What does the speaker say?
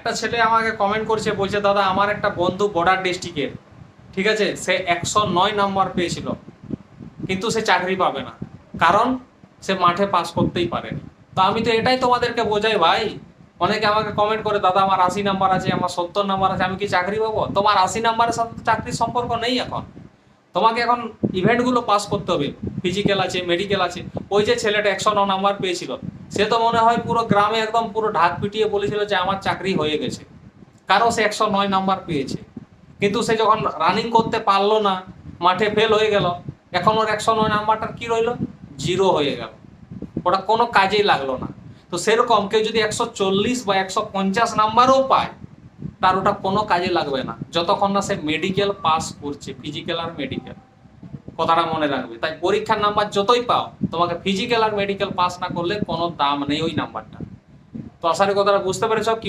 একটা ছেলে আমাকে কমেন্ট করছে, বলছে দাদা আমার একটা বন্ধু বর্ডার ডিস্ট্রিক্টের, ঠিক আছে, সে 109 নাম্বার পেয়েছিল, কিন্তু সে চাকরি পাবে না, কারণ সে মাঠে পাস করতেই পারেনি। তো আমি তো এটাই তোমাদেরকে বোঝাই ভাই। অনেকে আমাকে কমেন্ট করে, দাদা আমার 80 নাম্বার আছে, আমার 70 নাম্বার আছে, আমি কি চাকরি পাবো? তোমার 80 নাম্বারের সাথে তো চাকরির সম্পর্ক নেই এখন। তোমাকে এখন ইভেন্টগুলো পাস করতে হবে, ফিজিক্যাল আছে, মেডিকেল আছে। ওই যে ছেলেটা 109 নাম্বার পেয়েছিল, সে তো মনে হয় পুরো গ্রামে একদম পুরো ঢাক পিটিয়ে বলেছিল যে আমার চাকরি হয়ে গেছে, কারণ সে 109 নাম্বার পেয়েছে। কিন্তু সে যখন রানিং করতে পারলো না, মাঠে ফেল হয়ে গেল, এখন ওর 109 নাম্বারটা কি রইলো? জিরো হয়ে গেল, ওটা কোনো কাজেই লাগলো না। তো সেরকম কেউ যদি 140 বা 150 নাম্বারও পায়, তার ওটা কোনো কাজে লাগবে না যতক্ষণ না সে মেডিকেল পাস করছে, ফিজিক্যাল আর মেডিকেল। কথাটা মনে রাখবে। তাই পরীক্ষার নাম্বার যতই পাও, তোমাকে ফিজিক্যাল আর মেডিকেল পাস না করলে কোনো দাম নেই ওই নাম্বারটা। তো আশা করি কথাটা বুঝতে পেরেছ কি